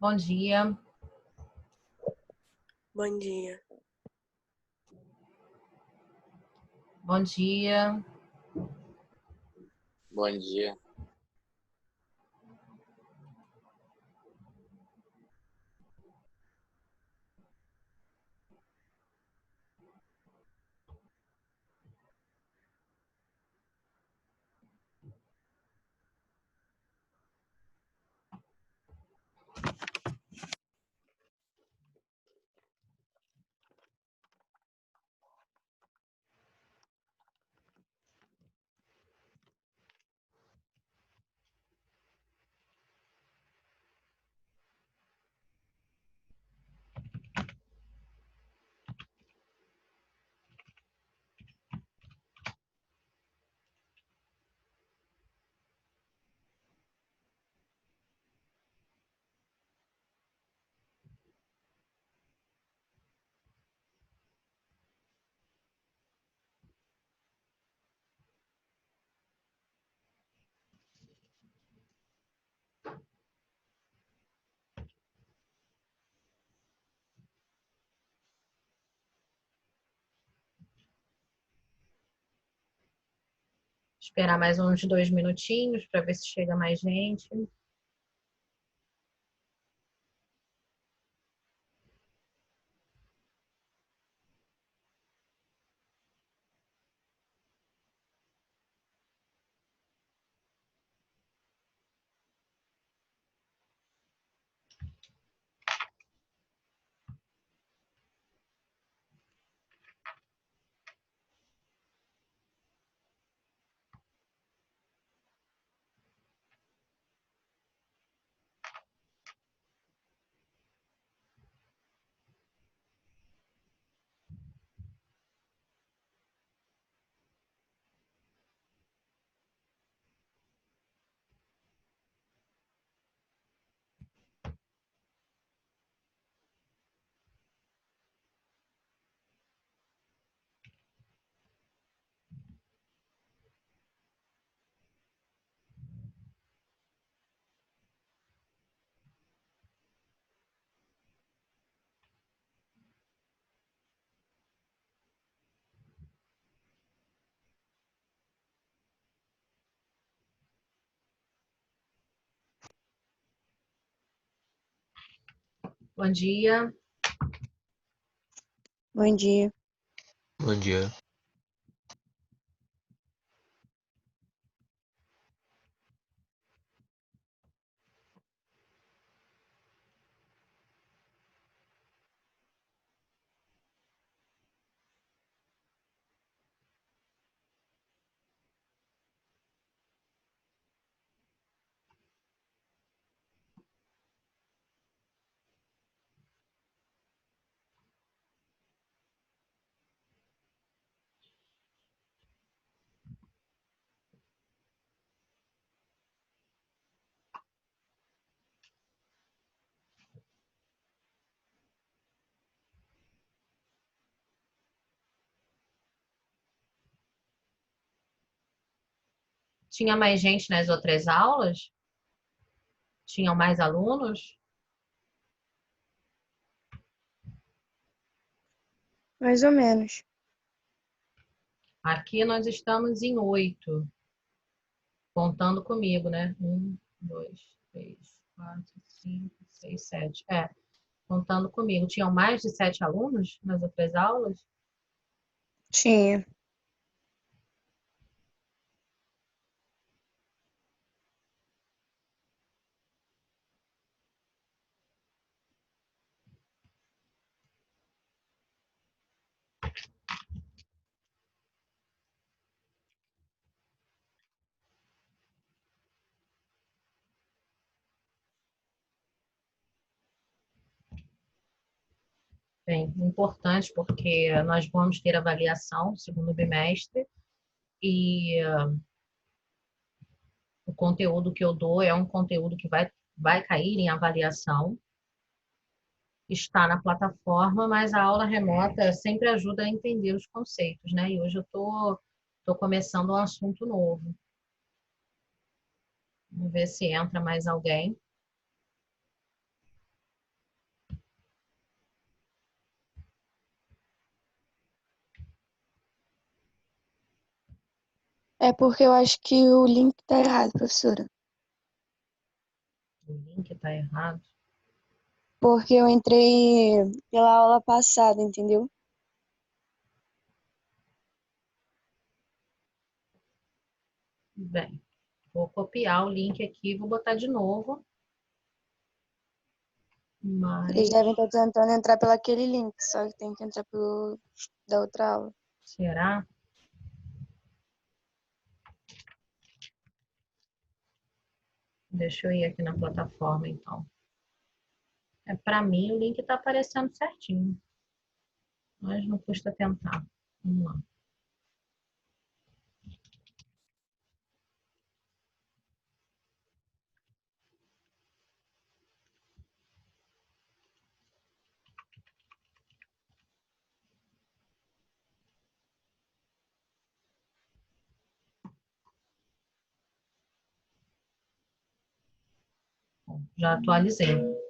Bom dia. Bom dia. Bom dia. Bom dia. Esperar mais uns 2 minutinhos para ver se chega mais gente. Bom dia. Bom dia. Bom dia. Tinha mais gente nas outras aulas? Tinham mais alunos? Mais ou menos. Aqui nós estamos em 8, contando comigo, né? 1, 2, 3, 4, 5, 6, 7. Contando comigo. Tinham mais de 7 alunos nas outras aulas? Tinha. Bem, importante porque nós vamos ter avaliação no segundo bimestre e o conteúdo que eu dou é um conteúdo que vai cair em avaliação, está na plataforma, mas a aula remota sempre ajuda a entender os conceitos, né? E hoje eu tô começando um assunto novo. Vamos ver se entra mais alguém. É porque eu acho que o link tá errado, professora. O link está errado. Porque eu entrei pela aula passada, entendeu? Bem, vou copiar o link aqui e vou botar de novo. Eles Mas devem estar tentando entrar pelo aquele link, só que tem que entrar pelo da outra aula. será? Deixa eu ir aqui na plataforma, então. Para mim, o link está aparecendo certinho. Mas não custa tentar. Vamos lá. Bom, já atualizei.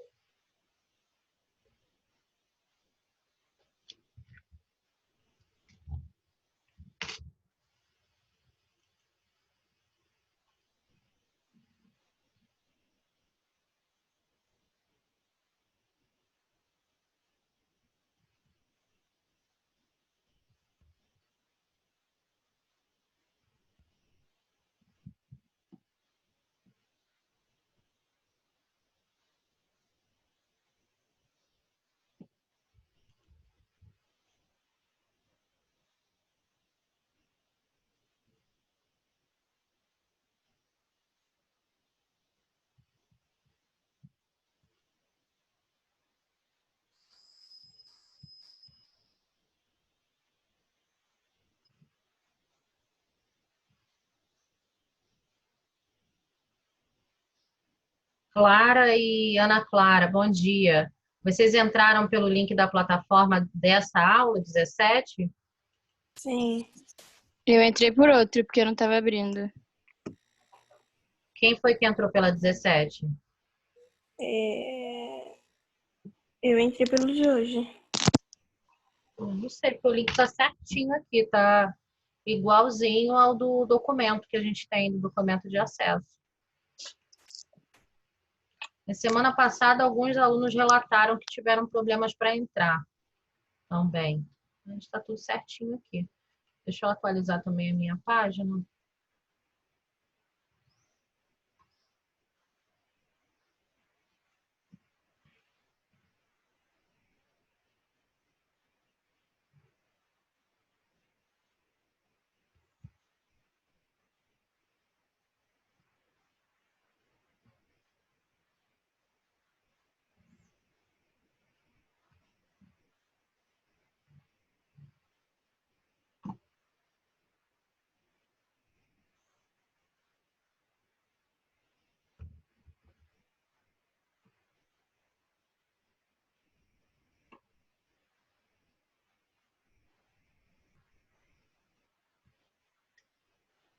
Clara e Ana Clara, bom dia. Vocês entraram pelo link da plataforma dessa aula 17? Sim. Eu entrei por outro, porque eu não tava abrindo. Quem foi que entrou pela 17? Eu entrei pelo de hoje. Eu não sei, porque o link está certinho aqui, tá igualzinho ao do documento que a gente tem, do documento de acesso. Na semana passada, alguns alunos relataram que tiveram problemas para entrar também. Está tudo certinho aqui. Deixa eu atualizar também a minha página.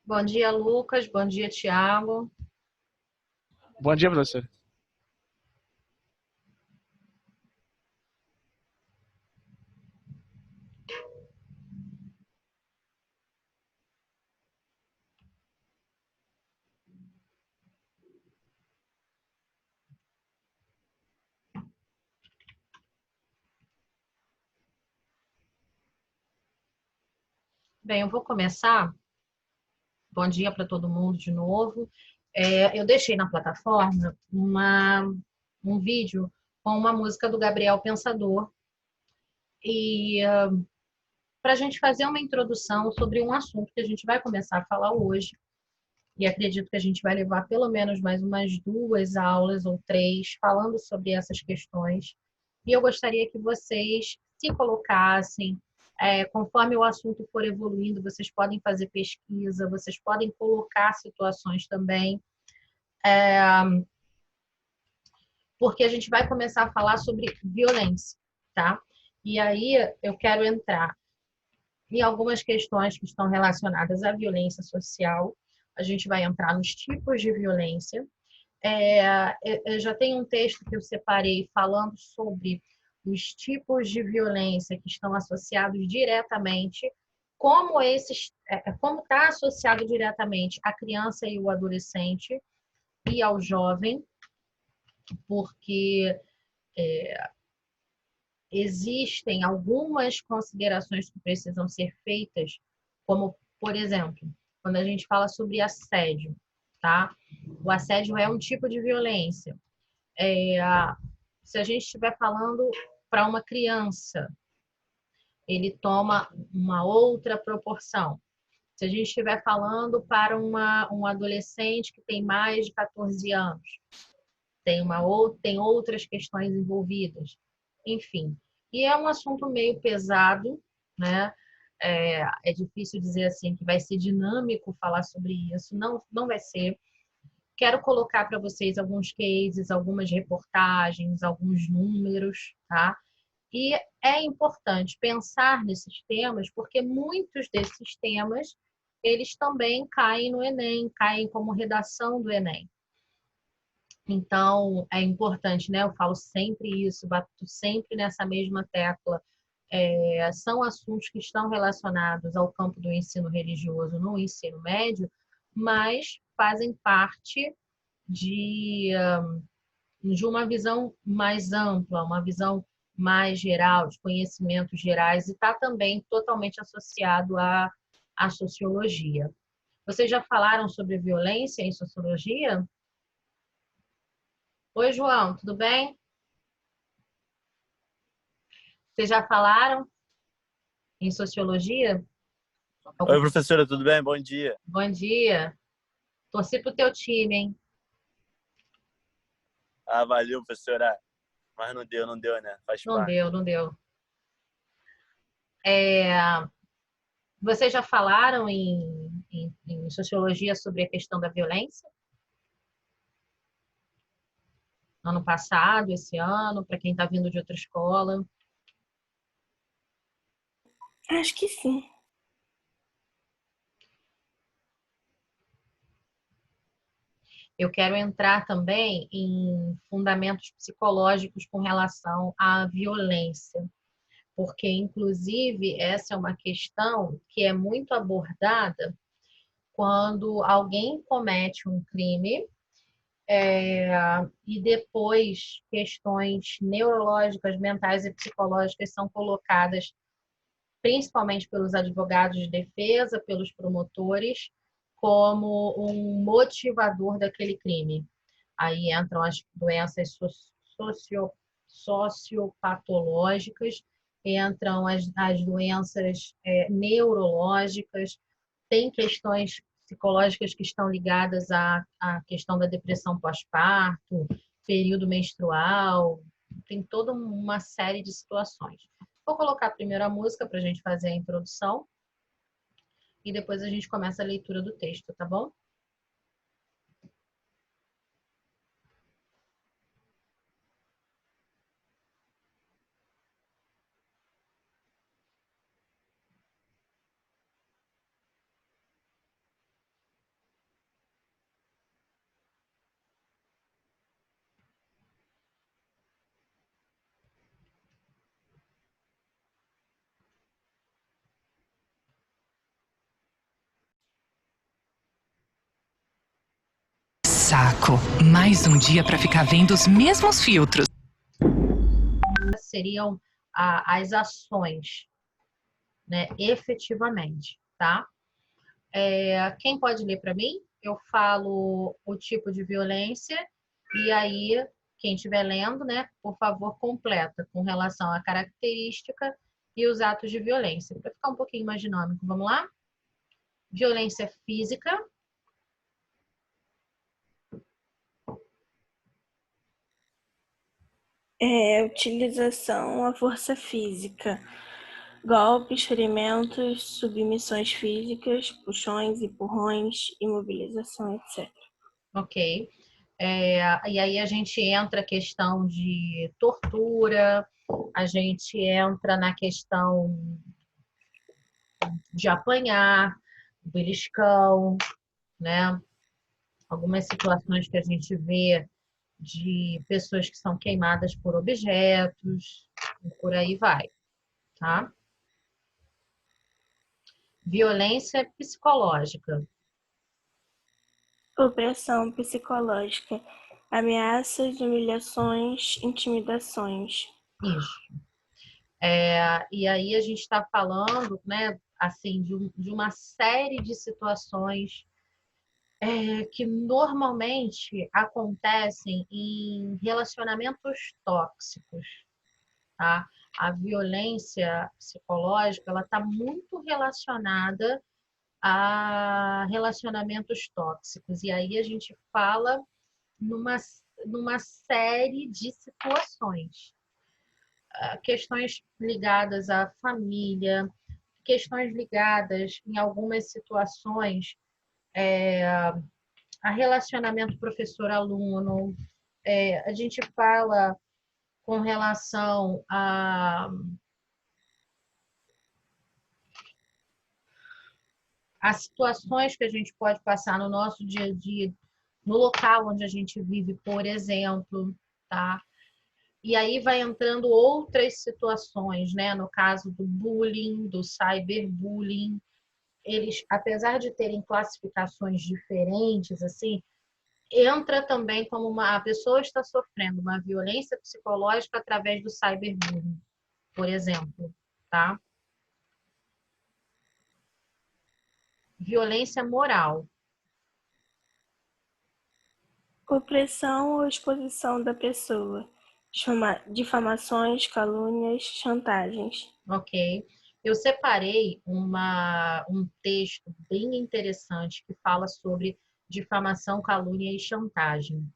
Bom dia, Lucas. Bom dia, Tiago. Bom dia, professor. Bem, eu vou começar. Bom dia para todo mundo de novo. Eu deixei na plataforma um vídeo com uma música do Gabriel Pensador e para a gente fazer uma introdução sobre um assunto que a gente vai começar a falar hoje e acredito que a gente vai levar pelo menos mais umas 2 aulas ou 3 falando sobre essas questões. E eu gostaria que vocês se colocassem. Conforme o assunto for evoluindo, vocês podem fazer pesquisa, vocês podem colocar situações também. Porque a gente vai começar a falar sobre violência, tá? E aí eu quero entrar em algumas questões que estão relacionadas à violência social. A gente vai entrar nos tipos de violência. Eu já tenho um texto que eu separei falando sobre os tipos de violência que estão associados diretamente, como está associado diretamente à criança e ao adolescente e ao jovem, porque existem algumas considerações que precisam ser feitas, como, por exemplo, quando a gente fala sobre assédio, tá? O assédio é um tipo de violência. Se a gente estiver falando para uma criança, ele toma uma outra proporção. Se a gente estiver falando para um adolescente que tem mais de 14 anos, tem outras questões envolvidas. Enfim, e é um assunto meio pesado, né? É difícil dizer assim que vai ser dinâmico falar sobre isso, não vai ser. Quero colocar para vocês alguns cases, algumas reportagens, alguns números, tá? E é importante pensar nesses temas, porque muitos desses temas, eles também caem no Enem, caem como redação do Enem. Então, é importante, né? Eu falo sempre isso, bato sempre nessa mesma tecla. São assuntos que estão relacionados ao campo do ensino religioso no ensino médio, mas fazem parte de uma visão mais ampla, uma visão mais geral, de conhecimentos gerais, e está também totalmente associado à sociologia. Vocês já falaram sobre violência em sociologia? Oi, João, tudo bem? Vocês já falaram em sociologia? Oi, professora, tudo bem? Bom dia. Bom dia. Torci pro teu time, hein? Ah, valeu, professora. Mas não deu, né? Faz parte. Não deu. Vocês já falaram em sociologia sobre a questão da violência? Ano passado, esse ano, para quem está vindo de outra escola? Acho que sim. Eu quero entrar também em fundamentos psicológicos com relação à violência, porque, inclusive, essa é uma questão que é muito abordada quando alguém comete um crime e depois questões neurológicas, mentais e psicológicas são colocadas principalmente pelos advogados de defesa, pelos promotores, como um motivador daquele crime. Aí entram as doenças sociopatológicas, entram as doenças neurológicas, tem questões psicológicas que estão ligadas à questão da depressão pós-parto, período menstrual, tem toda uma série de situações. Vou colocar primeiro a música para a gente fazer a introdução e depois a gente começa a leitura do texto, tá bom? Saco. Mais um dia para ficar vendo os mesmos filtros. Seriam as ações, né, efetivamente, tá? Quem pode ler para mim? Eu falo o tipo de violência e aí, quem estiver lendo, né, por favor, completa com relação à característica e os atos de violência. Para ficar um pouquinho mais dinâmico, vamos lá? Violência física. Utilização à força física. Golpes, ferimentos, submissões físicas, puxões, empurrões, imobilização, etc. Ok. E aí a gente entra a questão de tortura, a gente entra na questão de apanhar, beliscão, né? Algumas situações que a gente vê de pessoas que são queimadas por objetos, e por aí vai, tá? Violência psicológica. Opressão psicológica. Ameaças, humilhações, intimidações. Isso. E aí a gente está falando, né, assim, de uma série de situações que normalmente acontecem em relacionamentos tóxicos, tá? A violência psicológica, ela está muito relacionada a relacionamentos tóxicos. E aí a gente fala numa, numa série de situações. Questões ligadas à família, questões ligadas, em algumas situações, a relacionamento professor-aluno. A gente fala com relação a situações que a gente pode passar no nosso dia a dia, no local onde a gente vive, por exemplo, tá? E aí vai entrando outras situações, né? No caso do bullying, do cyberbullying, eles, apesar de terem classificações diferentes, assim, entra também como a pessoa está sofrendo uma violência psicológica através do cyberbullying, por exemplo, tá? Violência moral. Opressão ou exposição da pessoa. Difamações, calúnias, chantagens. Ok. Eu separei um texto bem interessante que fala sobre difamação, calúnia e chantagem.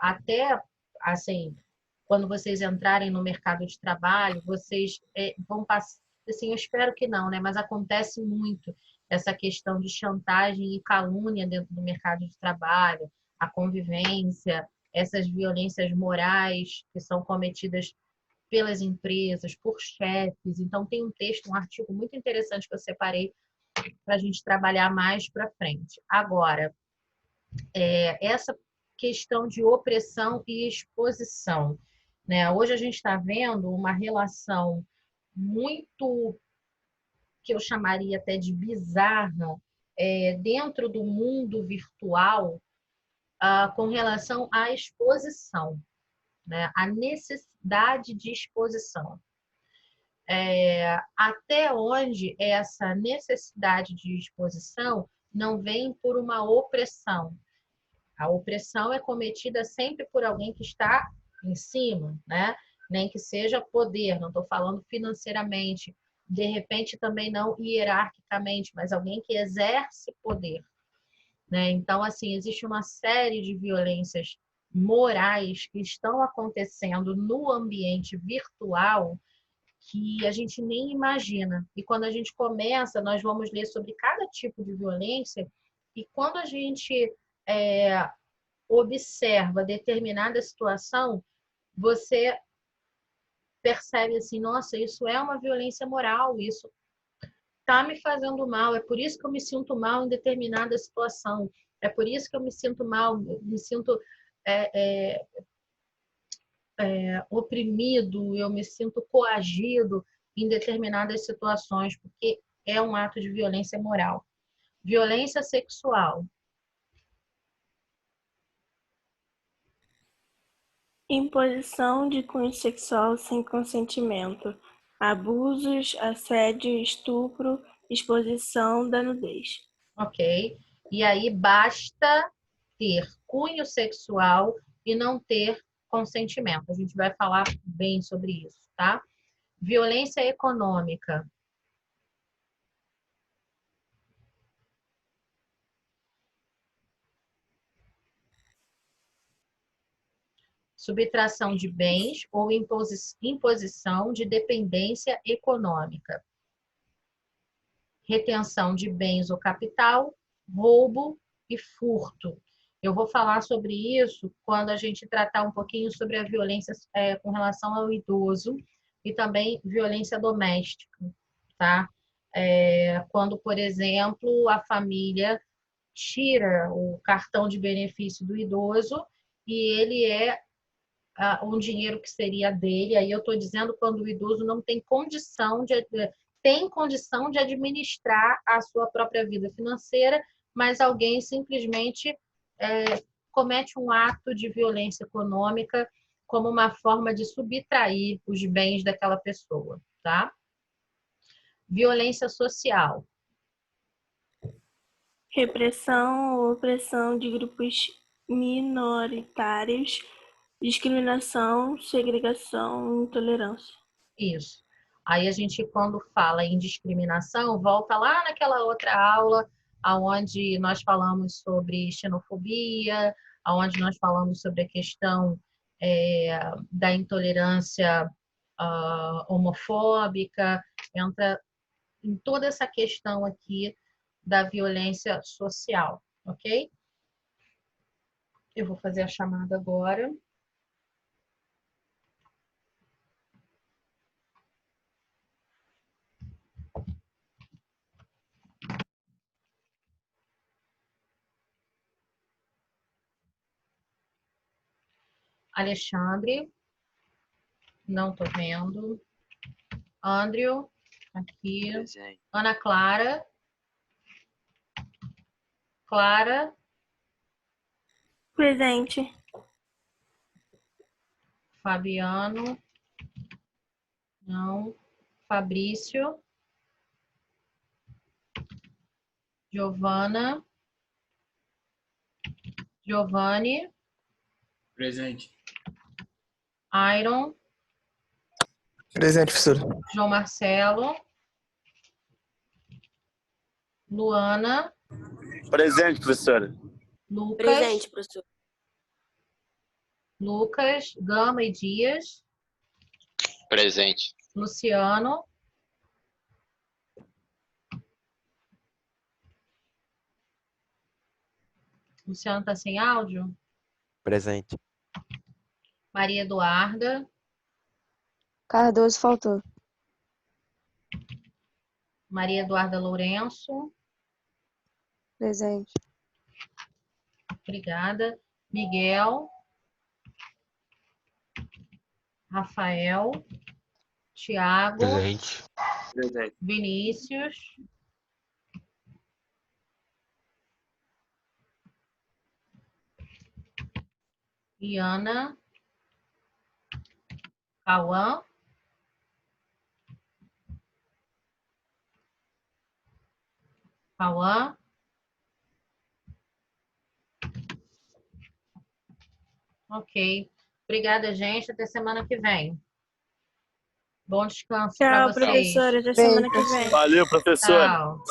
Até, assim, quando vocês entrarem no mercado de trabalho, vocês vão passar, assim, eu espero que não, né? Mas acontece muito essa questão de chantagem e calúnia dentro do mercado de trabalho, a convivência, essas violências morais que são cometidas pelas empresas, por chefes. Então, tem um texto, um artigo muito interessante que eu separei para a gente trabalhar mais para frente. Agora, essa questão de opressão e exposição, né? Hoje a gente está vendo uma relação muito, que eu chamaria até de bizarra, dentro do mundo virtual, com relação à exposição, né? A necessidade de exposição. Até onde essa necessidade de exposição não vem por uma opressão. A opressão é cometida sempre por alguém que está em cima, né? Nem que seja poder, não estou falando financeiramente, de repente também não hierarquicamente, mas alguém que exerce poder, né? Então, assim, existe uma série de violências morais que estão acontecendo no ambiente virtual que a gente nem imagina. E quando a gente começa, nós vamos ler sobre cada tipo de violência, e quando a gente observa determinada situação, você percebe assim, nossa, isso é uma violência moral, isso está me fazendo mal, é por isso que eu me sinto mal em determinada situação, é por isso que eu me sinto mal, me sinto oprimido, eu me sinto coagido em determinadas situações, porque é um ato de violência moral. Violência sexual. Imposição de cunho sexual sem consentimento. Abusos, assédio, estupro, exposição da nudez. Ok? E aí basta ter cunho sexual e não ter consentimento. A gente vai falar bem sobre isso, tá? Violência econômica. subtração de bens ou imposição de dependência econômica, retenção de bens ou capital, roubo e furto. Eu vou falar sobre isso quando a gente tratar um pouquinho sobre a violência com relação ao idoso e também violência doméstica, tá? Quando, por exemplo, a família tira o cartão de benefício do idoso e ele é um dinheiro que seria dele, aí eu estou dizendo quando o idoso não tem condição de administrar a sua própria vida financeira, mas alguém simplesmente comete um ato de violência econômica como uma forma de subtrair os bens daquela pessoa, tá? Violência social. Repressão ou opressão de grupos minoritários, discriminação, segregação, intolerância. Isso. Aí a gente, quando fala em discriminação, volta lá naquela outra aula onde nós falamos sobre xenofobia, onde nós falamos sobre a questão da intolerância homofóbica, entra em toda essa questão aqui da violência social, ok? Eu vou fazer a chamada agora. Alexandre, não estou vendo. Andrew, aqui. Presente. Ana Clara. Clara. Presente. Fabiano. Não. Fabrício. Giovana. Giovanni. Presente. Iron. Presente, professora. João Marcelo. Luana. Presente, professora. Lucas. Presente, professor. Lucas. Gama e Dias. Presente. Luciano. Luciano está sem áudio? Presente. Maria Eduarda. Cardoso faltou. Maria Eduarda Lourenço. Presente. Obrigada. Miguel. Rafael. Tiago. Presente. Presente. Vinícius. Iana. Cauã. Cauã. Ok. Obrigada, gente. Até semana que vem. Bom descanso para Tchau, vocês. professora. Até semana que vem. Valeu, professora. Tchau.